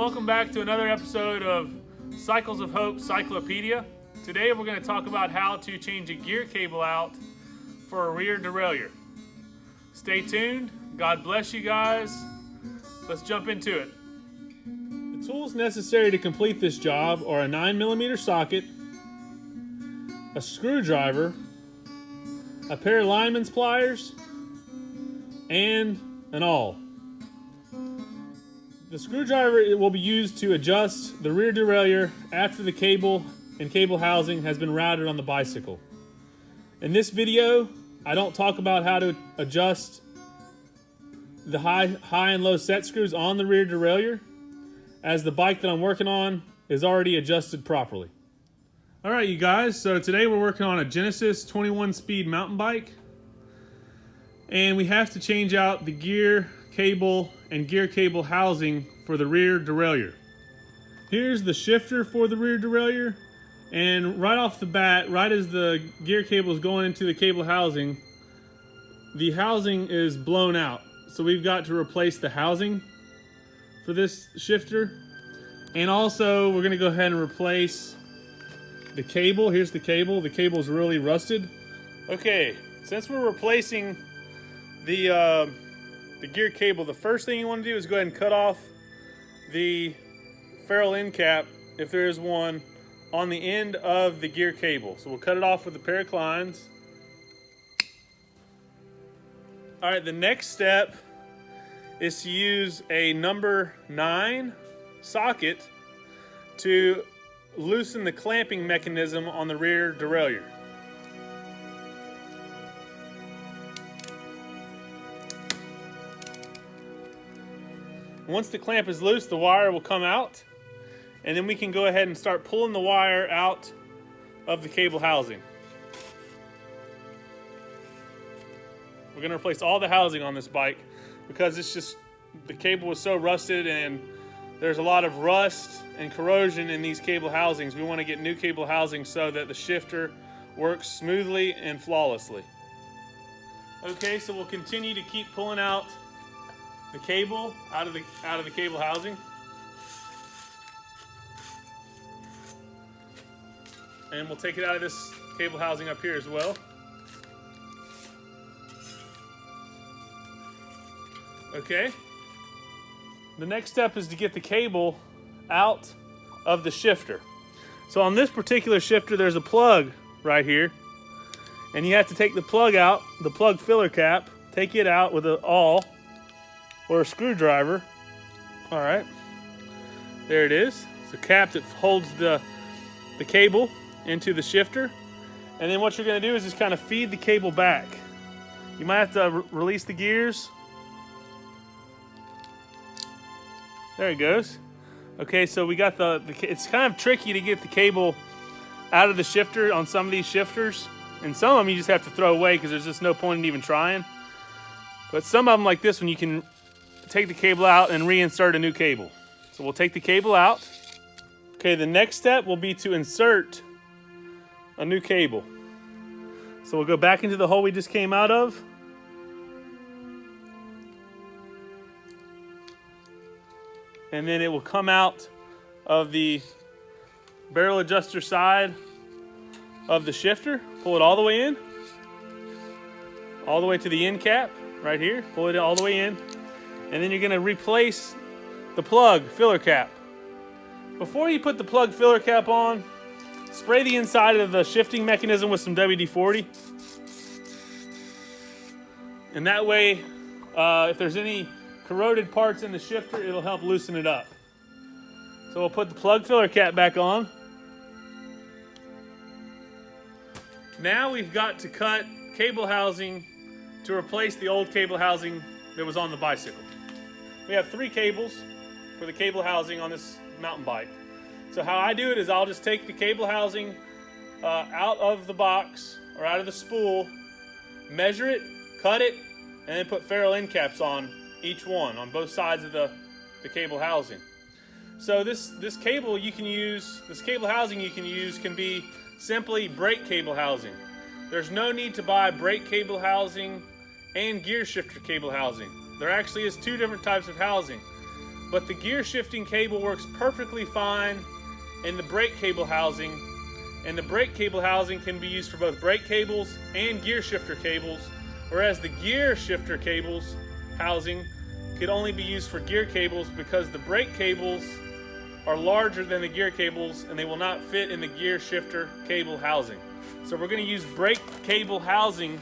welcome back to another episode of Cycles of Hope Cyclopedia. Today we're going to talk about how to change a gear cable out for a rear derailleur. Stay tuned. God bless you guys. Let's jump into it. The tools necessary to complete this job are a 9mm socket, a screwdriver, a pair of lineman's pliers, and an awl. The screwdriver will be used to adjust the rear derailleur after the cable and cable housing has been routed on the bicycle. In this video, I don't talk about how to adjust the high and low set screws on the rear derailleur, as the bike that I'm working on is already adjusted properly. Alright you guys, so today we're working on a Genesis 21 speed mountain bike, and we have to change out the gear cable and gear cable housing for the rear derailleur. Here's the shifter for the rear derailleur, and right off the bat, right as the gear cable is going into the cable housing, the housing is blown out. So we've got to replace the housing for this shifter, and also we're going to go ahead and replace the cable. Here's the cable. The cable is really rusted. Okay, since we're replacing the gear cable, the first thing you want to do is go ahead and cut off the ferrule end cap, if there is one, on the end of the gear cable. So we'll cut it off with a pair of clines. Alright, the next step is to use a number 9 socket to loosen the clamping mechanism on the rear derailleur. Once the clamp is loose, the wire will come out, and then we can go ahead and start pulling the wire out of the cable housing. We're going to replace all the housing on this bike because it's just, the cable was so rusted and there's a lot of rust and corrosion in these cable housings. We want to get new cable housing so that the shifter works smoothly and flawlessly. Okay, so we'll continue to keep pulling out the cable out of the cable housing. And we'll take it out of this cable housing up here as well. Okay. The next step is to get the cable out of the shifter. So on this particular shifter, there's a plug right here, and you have to take the plug out, the plug filler cap, take it out with an awl or a screwdriver. All right, there it is. It's a cap that holds the cable into the shifter, and then what you're going to do is just kind of feed the cable back. You might have to release the gears. There it goes. Okay, so we got it's kind of tricky to get the cable out of the shifter on some of these shifters, and some of them you just have to throw away because there's just no point in even trying. But some of them, like this one, you can take the cable out and reinsert a new cable. So we'll take the cable out. Okay, the next step will be to insert a new cable. So we'll go back into the hole we just came out of. And then it will come out of the barrel adjuster side of the shifter. Pull it all the way in. All the way to the end cap right here. Pull it all the way in. And then you're going to replace the plug filler cap. Before you put the plug filler cap on, spray the inside of the shifting mechanism with some WD-40. And that way, if there's any corroded parts in the shifter, it'll help loosen it up. So we'll put the plug filler cap back on. Now we've got to cut cable housing to replace the old cable housing that was on the bicycle. We have 3 cables for the cable housing on this mountain bike. So how I do it is I'll just take the cable housing out of the box or out of the spool, measure it, cut it, and then put ferrule end caps on each one on both sides of the cable housing. So this cable housing you can use can be simply brake cable housing. There's no need to buy brake cable housing and gear shifter cable housing. There actually is 2 different types of housing. but the gear shifting cable works perfectly fine in the brake cable housing, and the brake cable housing can be used for both brake cables and gear shifter cables, whereas the gear shifter cables housing could only be used for gear cables because the brake cables are larger than the gear cables and they will not fit in the gear shifter cable housing. So we're going to use brake cable housing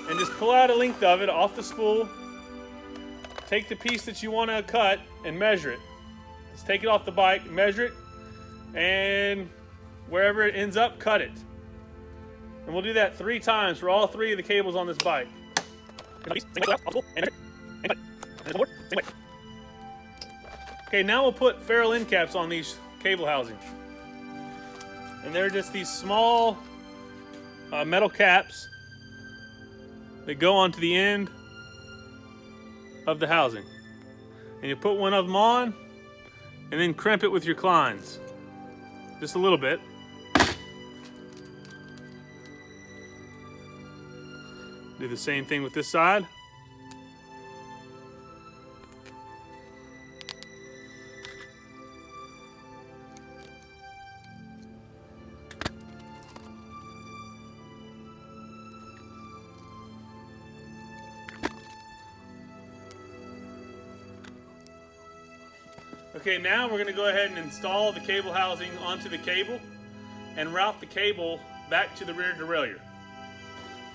and just pull out a length of it off the spool. Take the piece that you want to cut and measure it. Just take it off the bike, measure it, and wherever it ends up, cut it. And we'll do that 3 times for all 3 of the cables on this bike. Okay, now we'll put ferrule end caps on these cable housings. And they're just these small metal caps that go onto the end of the housing. And you put one of them on and then crimp it with your clines. Just a little bit. Do the same thing with this side. Okay, now we're going to go ahead and install the cable housing onto the cable and route the cable back to the rear derailleur.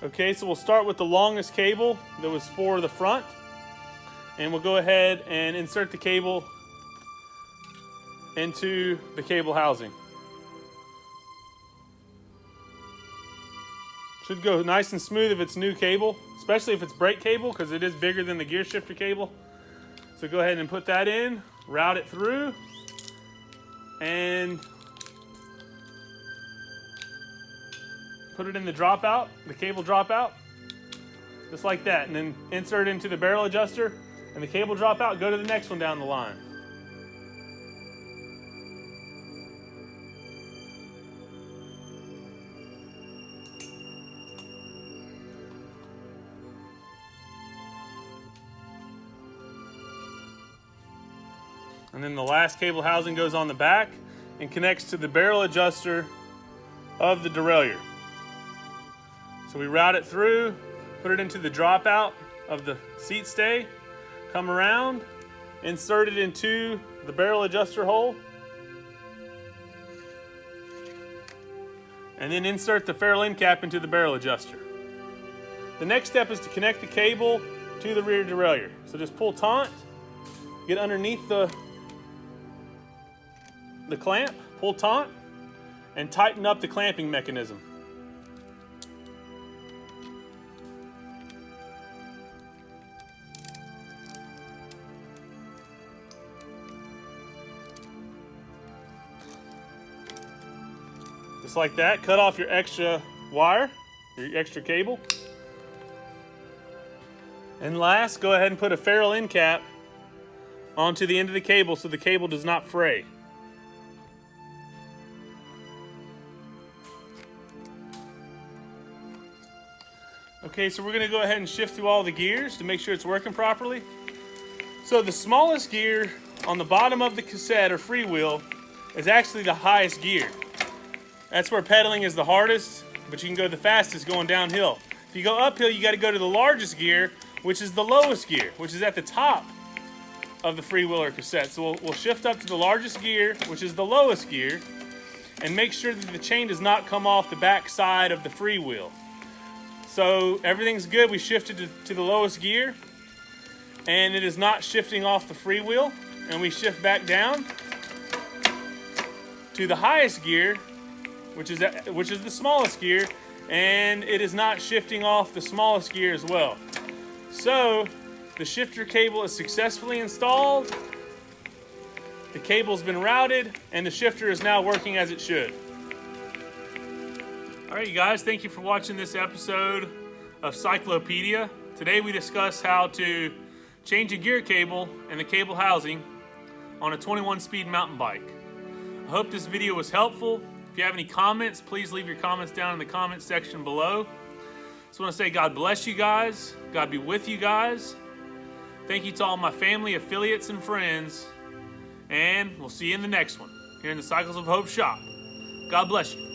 Okay, so we'll start with the longest cable that was for the front, and we'll go ahead and insert the cable into the cable housing. Should go nice and smooth if it's new cable, especially if it's brake cable, because it is bigger than the gear shifter cable. So go ahead and put that in, route it through, and put it in the dropout, the cable dropout, just like that. And then insert it into the barrel adjuster, and the cable dropout, go to the next one down the line. And then the last cable housing goes on the back and connects to the barrel adjuster of the derailleur. So we route it through, put it into the dropout of the seat stay, come around, insert it into the barrel adjuster hole, and then insert the ferrule end cap into the barrel adjuster. The next step is to connect the cable to the rear derailleur. So just pull taut, get underneath the clamp, pull taut, and tighten up the clamping mechanism. Just like that. Cut off your extra wire, your extra cable. And last, go ahead and put a ferrule end cap onto the end of the cable so the cable does not fray. Okay, so we're going to go ahead and shift through all the gears to make sure it's working properly. So the smallest gear on the bottom of the cassette or freewheel is actually the highest gear. That's where pedaling is the hardest, but you can go the fastest going downhill. If you go uphill, you got to go to the largest gear, which is the lowest gear, which is at the top of the freewheel or cassette. So we'll shift up to the largest gear, which is the lowest gear, and make sure that the chain does not come off the back side of the freewheel. So everything's good. We shifted to the lowest gear, and it is not shifting off the freewheel. And we shift back down to the highest gear, which is the smallest gear, and it is not shifting off the smallest gear as well. So the shifter cable is successfully installed, the cable's been routed, and the shifter is now working as it should. All right, you guys, thank you for watching this episode of Cyclopedia. Today we discuss how to change a gear cable and the cable housing on a 21-speed mountain bike. I hope this video was helpful. If you have any comments, please leave your comments down in the comment section below. Just want to say God bless you guys. God be with you guys. Thank you to all my family, affiliates, and friends. And we'll see you in the next one, here in the Cycles of Hope shop. God bless you.